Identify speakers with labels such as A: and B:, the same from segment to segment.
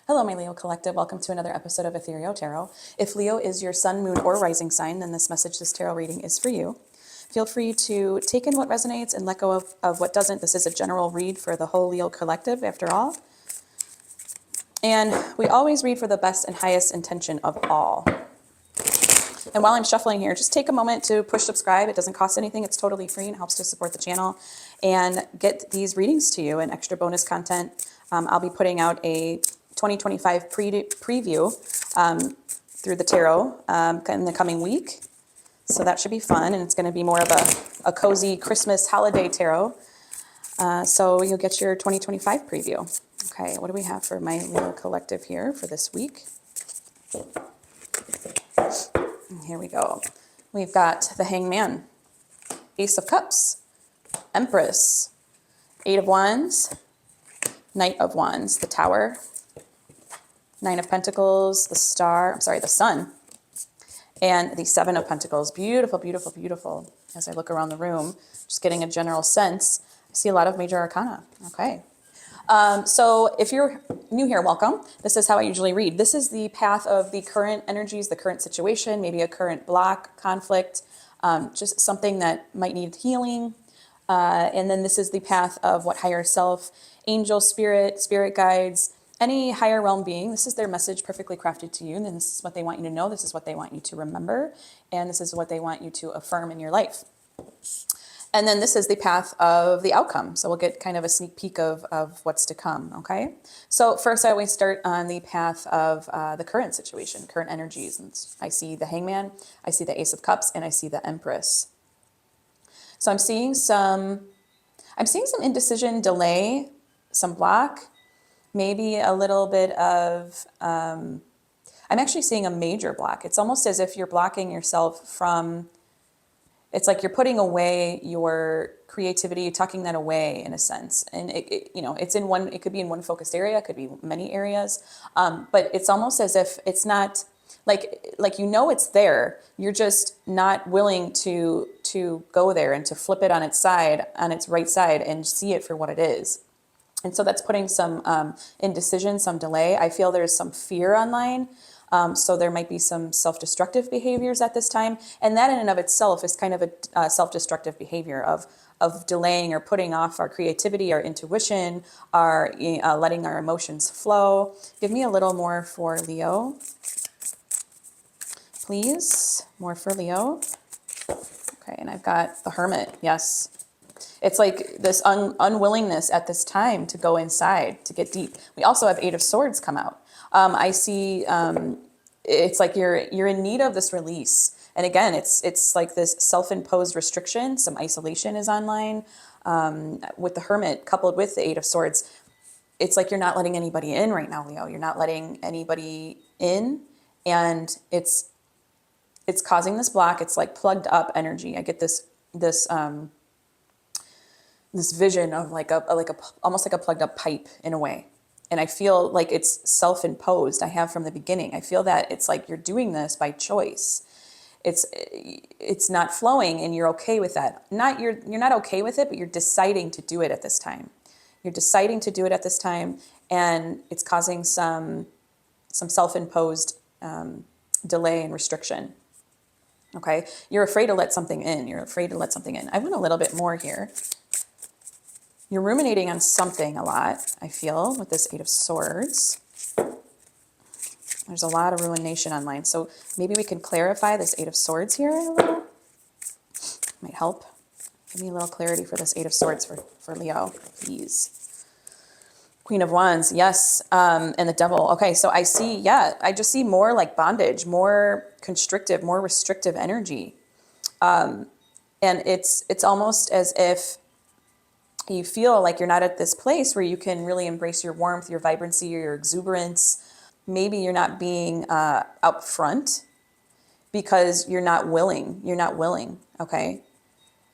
A: Hello, my Leo Collective. Welcome to another episode of Ethereal Tarot. If Leo is your sun, moon, or rising sign, then this message, this tarot reading is for you. Feel free to take in what resonates and let go of what doesn't. This is a general read for the whole Leo Collective, after all. And we always read for the best and highest intention of all. And while I'm shuffling here, just take a moment to push subscribe. It doesn't cost anything. It's totally free and helps to support the channel and get these readings to you and extra bonus content. I'll be putting out a 2025 preview through the tarot in the coming week. So that should be fun. And it's going to be more of a cozy Christmas holiday tarot. So you'll get your 2025 preview. Okay, what do we have for my Leo Collective here for this week? Here we go. We've got the Hangman, Ace of Cups, Empress, Eight of Wands, Knight of Wands, the Tower, Nine of Pentacles, the Sun, and the Seven of Pentacles. Beautiful, beautiful, beautiful. As I look around the room, just getting a general sense, I see a lot of major arcana. Okay. So if you're new here, welcome. This is how I usually read. This is the path of the current energies, the current situation, maybe a current block, conflict, just something that might need healing. And then this is the path of what higher self, angel, spirit guides, any higher realm being. This is their message perfectly crafted to you. And then this is what they want you to know. This is what they want you to remember. And this is what they want you to affirm in your life. And then this is the path of the outcome. So we'll get kind of a sneak peek of what's to come, okay? So first I always start on the path of the current situation, current energies. And I see the Hangman, I see the Ace of Cups, and I see the Empress. So I'm seeing some indecision, delay, some block, maybe a little bit of, I'm actually seeing a major block. It's almost as if you're blocking yourself from, it's like you're putting away your creativity, tucking that away in a sense. And it could be in one focused area, it could be many areas. But it's almost as if it's not like it's there. You're just not willing to go there and to flip it on its side, on its right side, and see it for what it is. And so that's putting some indecision, some delay. I feel there's some fear online. So there might be some self-destructive behaviors at this time. And that in and of itself is kind of a self-destructive behavior of delaying or putting off our creativity, our intuition, our letting our emotions flow. Give me a little more for Leo, please. More for Leo. Okay, and I've got the Hermit. Yes. It's like this unwillingness at this time to go inside, to get deep. We also have Eight of Swords come out. I see it's like you're in need of this release. And again, it's like this self-imposed restriction. Some isolation is online. With the Hermit coupled with the Eight of Swords, it's like you're not letting anybody in right now, Leo. You're not letting anybody in. And it's causing this block. It's like plugged up energy. I get this vision of almost like a plugged up pipe in a way. And I feel like it's self-imposed. I have from the beginning. I feel that it's like you're doing this by choice. It's not flowing and you're okay with that. You're not okay with it, but you're deciding to do it at this time. You're deciding to do it at this time, and it's causing some self-imposed delay and restriction. Okay? You're afraid to let something in. You're afraid to let something in. I want a little bit more here. You're ruminating on something a lot, I feel, with this Eight of Swords. There's a lot of rumination online. So maybe we can clarify this Eight of Swords here a little. Might help. Give me a little clarity for this Eight of Swords for Leo, please. Queen of Wands, yes, and the Devil. Okay, so I just see more like bondage, more constrictive, more restrictive energy. And it's almost as if you feel like you're not at this place where you can really embrace your warmth, your vibrancy, your exuberance. Maybe you're not being up front because you're not willing. You're not willing, okay?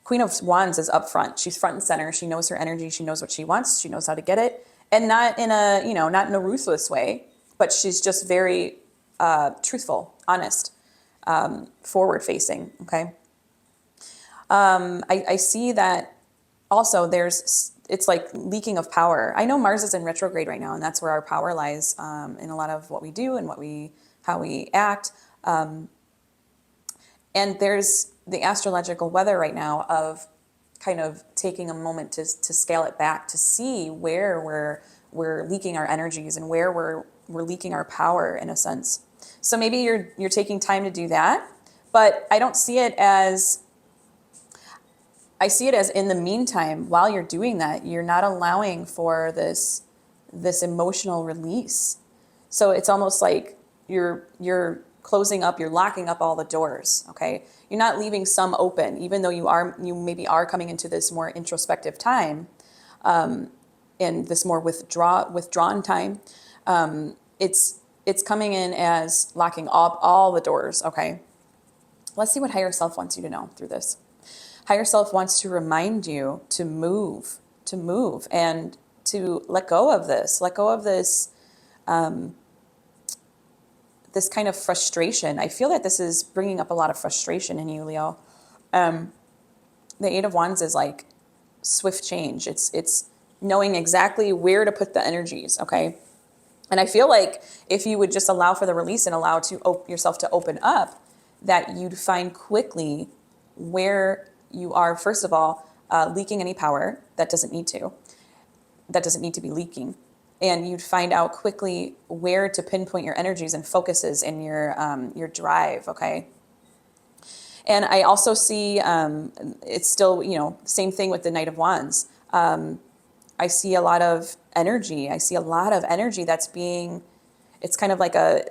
A: Queen of Wands is up front. She's front and center. She knows her energy. She knows what she wants. She knows how to get it. And not in a ruthless way, but she's just very truthful, honest, forward-facing, okay? I see that also it's like leaking of power. I know Mars is in retrograde right now, and that's where our power lies in a lot of what we do and how we act. And there's the astrological weather right now of kind of taking a moment to scale it back, to see where we're leaking our energies and where we're leaking our power, in a sense. So maybe you're taking time to do that, but I don't see it as, I see it as, in the meantime, while you're doing that, you're not allowing for this emotional release. So it's almost like you're closing up, you're locking up all the doors, okay? You're not leaving some open, even though you maybe are coming into this more introspective time, and this more withdrawn time. It's coming in as locking up all the doors, okay? Let's see what higher self wants you to know through this. Higher self wants to remind you to move, and to let go of this, this kind of frustration. I feel that this is bringing up a lot of frustration in you, Leo. The Eight of Wands is like swift change. It's knowing exactly where to put the energies, okay? And I feel like if you would just allow for the release and allow yourself to open up, that you'd find quickly where you are, first of all, leaking any power that doesn't need to be leaking. And you'd find out quickly where to pinpoint your energies and focuses in your drive, okay? And I also see, it's still, same thing with the Knight of Wands. I see a lot of energy. That's being, it's kind of like a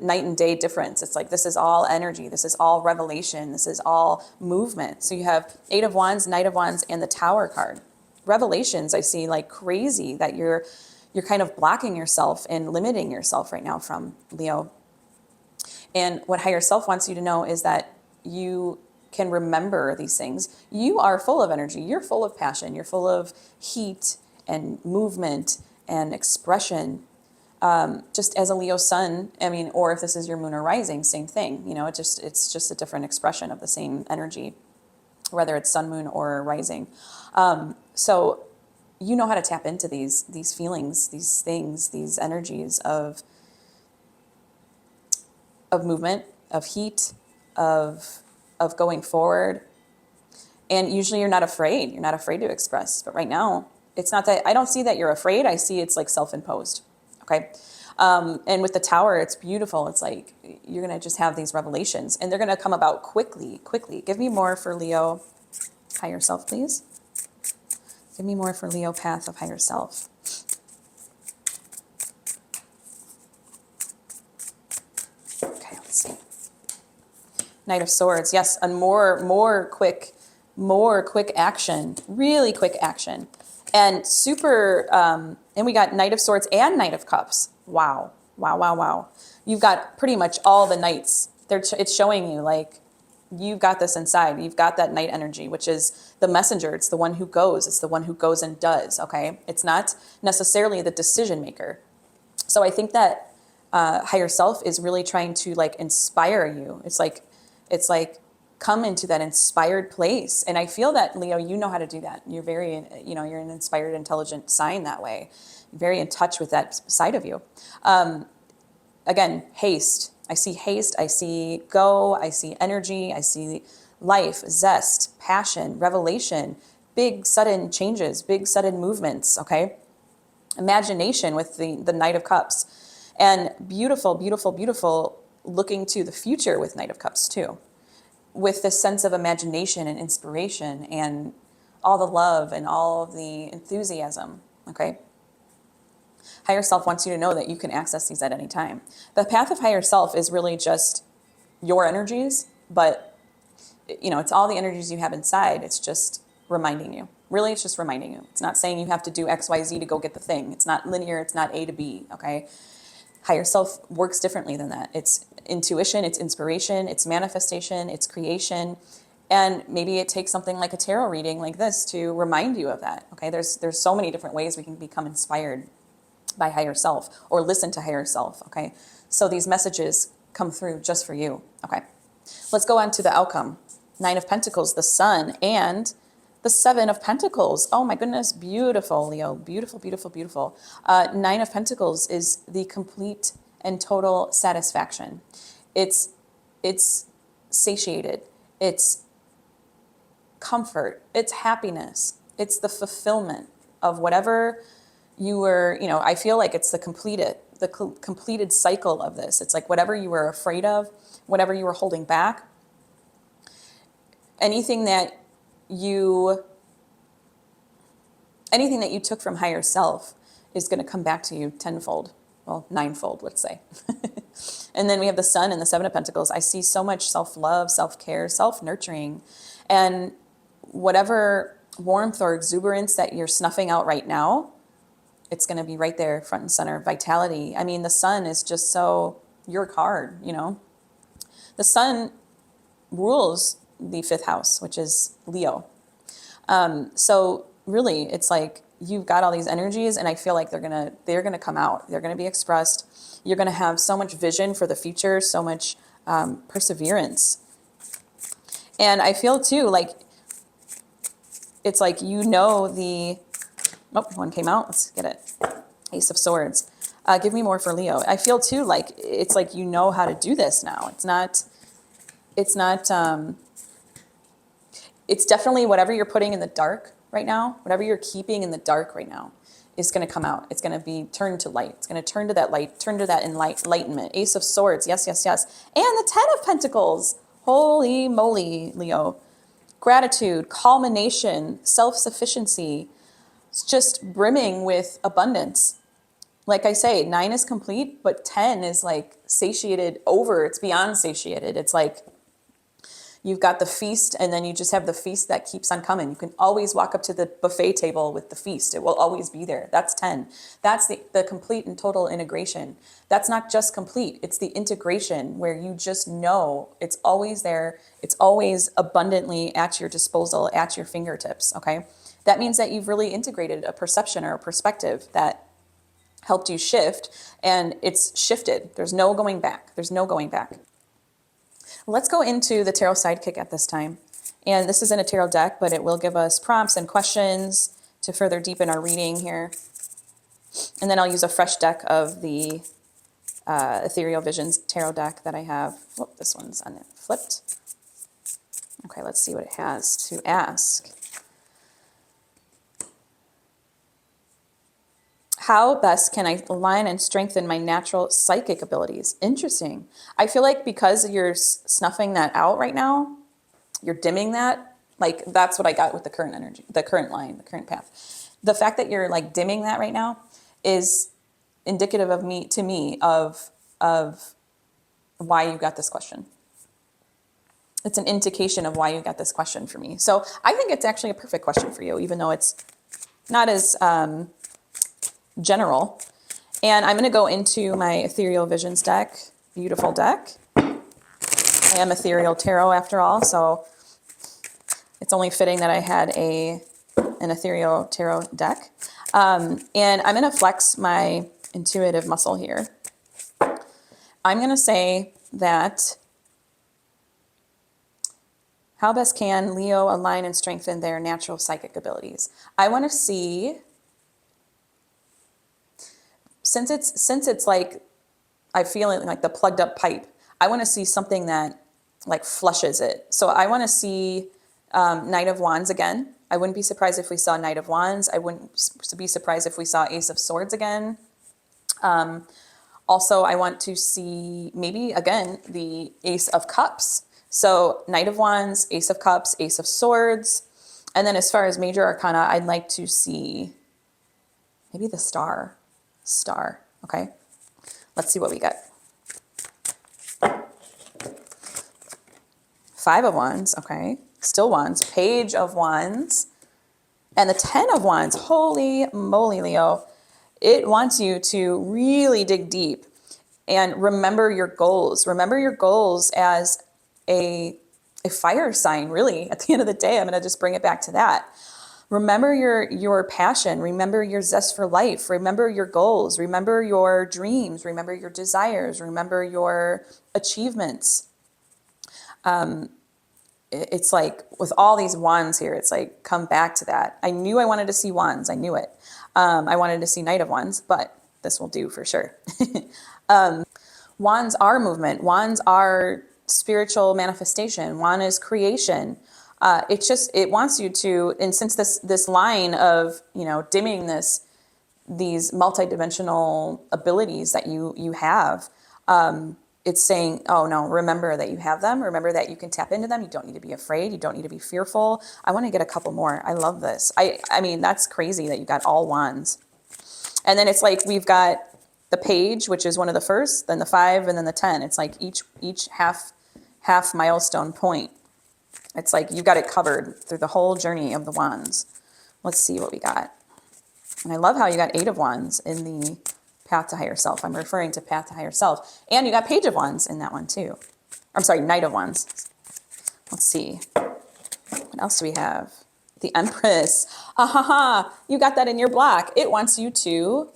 A: night and day difference. It's like, this is all energy. This is all revelation. This is all movement. So you have Eight of Wands, Knight of Wands, and the Tower card. Revelations, I see like crazy, that you're kind of blocking yourself and limiting yourself right now from, Leo. And what higher self wants you to know is that you can remember these things. You are full of energy. You're full of passion. You're full of heat and movement and expression. Just as a Leo sun, or if this is your moon or rising, same thing. It's just a different expression of the same energy, whether it's sun, moon, or rising. So you know how to tap into these feelings, these things, these energies of movement, of heat, of going forward. And usually you're not afraid to express. But right now, it's not that, I don't see that you're afraid. I see it's like self-imposed. Okay. And with the Tower, it's beautiful. It's like, you're going to just have these revelations, and they're going to come about quickly. Give me more for Leo higher self, please. Give me more for Leo path of higher self. Okay, let's see. Knight of Swords. Yes, and more quick action, really quick action. And super, and we got Knight of Swords and Knight of Cups. Wow. You've got pretty much all the knights. It's showing you like, you've got this inside. You've got that knight energy, which is the messenger. It's the one who goes. It's the one who goes and does, okay? It's not necessarily the decision maker. So I think that higher self is really trying to like inspire you. It's like come into that inspired place. And I feel that, Leo, you know how to do that. You're very, you're an inspired, intelligent sign that way. You're very in touch with that side of you. Again, haste. I see haste. I see go. I see energy. I see life, zest, passion, revelation, big sudden changes, big sudden movements, okay? Imagination with the Knight of Cups. And beautiful looking to the future with Knight of Cups too. With this sense of imagination and inspiration and all the love and all of the enthusiasm, okay? Higher self wants you to know that you can access these at any time. The path of higher self is really just your energies, but it's all the energies you have inside. It's just reminding you. Really, it's just reminding you. It's not saying you have to do X, Y, Z to go get the thing. It's not linear. It's not A to B, okay? Higher self works differently than that. It's intuition, it's inspiration, it's manifestation, it's creation. And maybe it takes something like a tarot reading like this to remind you of that, okay? There's so many different ways we can become inspired by higher self or listen to higher self, okay? So these messages come through just for you, okay? Let's go on to the outcome. Nine of Pentacles, the Sun, and The Seven of Pentacles. Oh my goodness, beautiful, Leo. Beautiful, beautiful, beautiful. Nine of Pentacles is the complete and total satisfaction. It's satiated. It's comfort. It's happiness. It's the fulfillment of whatever you were, I feel like it's the completed cycle of this. It's like whatever you were afraid of, whatever you were holding back, anything that you took from higher self is going to come back to you tenfold, well, ninefold, let's say. And then we have the Sun and the Seven of Pentacles. I see so much self-love, self-care, self-nurturing, and whatever warmth or exuberance that you're snuffing out right now, it's going to be right there, front and center. Vitality. I mean, the Sun is just so your card, The Sun rules the fifth house, which is Leo. So really, it's like you've got all these energies, and I feel like they're gonna come out. They're gonna be expressed. You're gonna have so much vision for the future, so much perseverance, and I feel too like it's like the one came out. Let's get it. Ace of Swords. Give me more for Leo. I feel too like it's like how to do this now. It's not. It's definitely whatever you're putting in the dark right now, whatever you're keeping in the dark right now is going to come out. It's going to be turned to light. It's going to turn to that light, turn to that enlightenment. Ace of Swords. Yes, yes, yes. And the Ten of Pentacles. Holy moly, Leo. Gratitude, culmination, self-sufficiency. It's just brimming with abundance. Like I say, 9 is complete, but 10 is like satiated over. It's beyond satiated. It's like you've got the feast, and then you just have the feast that keeps on coming. You can always walk up to the buffet table with the feast. It will always be there. That's 10. That's the complete and total integration. That's not just complete. It's the integration where you just know it's always there. It's always abundantly at your disposal, at your fingertips, okay? That means that you've really integrated a perception or a perspective that helped you shift, and it's shifted. There's no going back. There's no going back. Let's go into the Tarot Sidekick at this time. And this isn't a tarot deck, but it will give us prompts and questions to further deepen our reading here. And then I'll use a fresh deck of the Ethereal Visions tarot deck that I have. Whoop, this one's flipped. Okay, let's see what it has to ask. How best can I align and strengthen my natural psychic abilities? Interesting. I feel like because you're snuffing that out right now, you're dimming that. Like that's what I got with the current energy, the current line, the current path. The fact that you're like dimming that right now is indicative of why you got this question. It's an indication of why you got this question for me. So I think it's actually a perfect question for you, even though it's not as general. And I'm going to go into my Ethereal Visions deck. Beautiful deck. I am Ethereal Tarot after all, so it's only fitting that I had an Ethereal Tarot deck. And I'm going to flex my intuitive muscle here. I'm going to say that how best can Leo align and strengthen their natural psychic abilities? I want to see, since it's like, I feel it like the plugged up pipe, I want to see something that like flushes it. So I want to see Knight of Wands again. I wouldn't be surprised if we saw Knight of Wands. I wouldn't be surprised if we saw Ace of Swords again. Also, I want to see maybe again the Ace of Cups. So Knight of Wands, Ace of Cups, Ace of Swords. And then as far as major arcana, I'd like to see maybe the Star. Okay, let's see what we get. Five of Wands, okay, still Wands, Page of Wands, and the 10 of Wands. Holy moly, Leo. It wants you to really dig deep and remember your goals. Remember your goals as a fire sign, really. At the end of the day, I'm going to just bring it back to that. Remember your passion. Remember your zest for life. Remember your goals. Remember your dreams. Remember your desires. Remember your achievements. it's like with all these wands here, it's like come back to that. I knew I wanted to see wands. I knew it. I wanted to see Knight of Wands, but this will do for sure. Wands are movement. Wands are spiritual manifestation. Wand is creation. It wants you to, and since this line of, dimming these multidimensional abilities that you have, it's saying, oh no, remember that you have them. Remember that you can tap into them. You don't need to be afraid. You don't need to be fearful. I want to get a couple more. I love this. I mean, that's crazy that you got all wands. And then it's like, we've got the page, which is one of the first, then the 5, and then the 10. It's like each half milestone point. It's like you got it covered through the whole journey of the wands. Let's see what we got. And I love how you got 8 of Wands in the Path to Higher Self. I'm referring to Path to Higher Self. And you got Page of Wands in that one too. I'm sorry, Knight of Wands. Let's see. What else do we have? The Empress. You got that in your block. It wants you to,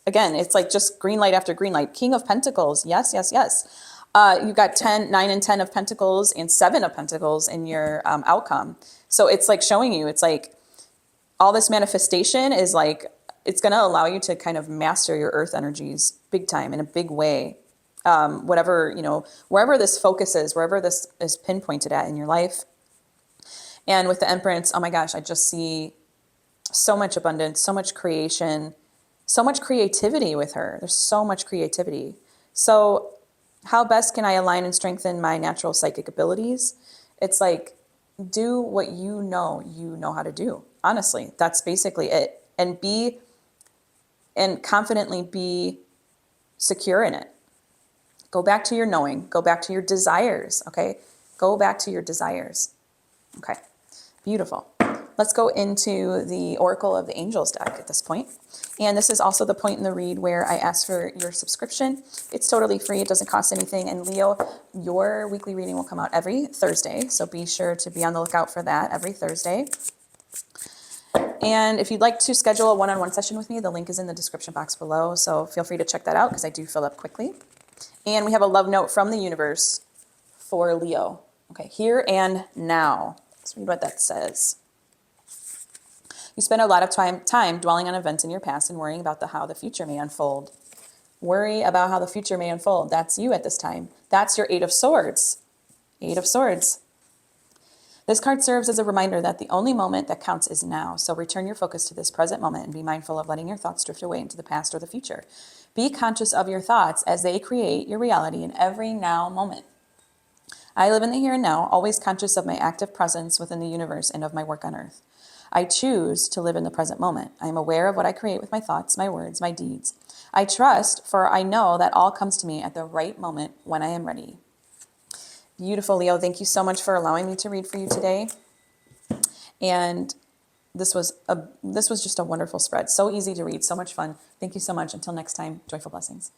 A: again, it's like just green light after green light. King of Pentacles. Yes, yes, yes. You got 9 and 10 of Pentacles and 7 of Pentacles in your outcome. So it's like showing you, it's like all this manifestation is like, it's going to allow you to kind of master your earth energies big time in a big way. Whatever, wherever this focus is, wherever this is pinpointed at in your life. And with the Empress, oh my gosh, I just see so much abundance, so much creation, so much creativity with her. There's so much creativity. So how best can I align and strengthen my natural psychic abilities? It's like, do what you know how to do. Honestly, that's basically it. And confidently be secure in it. Go back to your knowing. Go back to your desires, okay? Go back to your desires. Okay, beautiful. Let's go into the Oracle of the Angels deck at this point. And this is also the point in the read where I ask for your subscription. It's totally free. It doesn't cost anything. And Leo, your weekly reading will come out every Thursday. So be sure to be on the lookout for that every Thursday. And if you'd like to schedule a one-on-one session with me, the link is in the description box below. So feel free to check that out because I do fill up quickly. And we have a love note from the universe for Leo. Okay, here and now. Let's read what that says. You spend a lot of time dwelling on events in your past and worrying about how the future may unfold. Worry about how the future may unfold. That's you at this time. That's your 8 of Swords. 8 of Swords. This card serves as a reminder that the only moment that counts is now. So return your focus to this present moment and be mindful of letting your thoughts drift away into the past or the future. Be conscious of your thoughts as they create your reality in every now moment. I live in the here and now, always conscious of my active presence within the universe and of my work on earth. I choose to live in the present moment. I am aware of what I create with my thoughts, my words, my deeds. I trust, for I know that all comes to me at the right moment when I am ready. Beautiful, Leo. Thank you so much for allowing me to read for you today. And this was just a wonderful spread. So easy to read, so much fun. Thank you so much. Until next time, joyful blessings.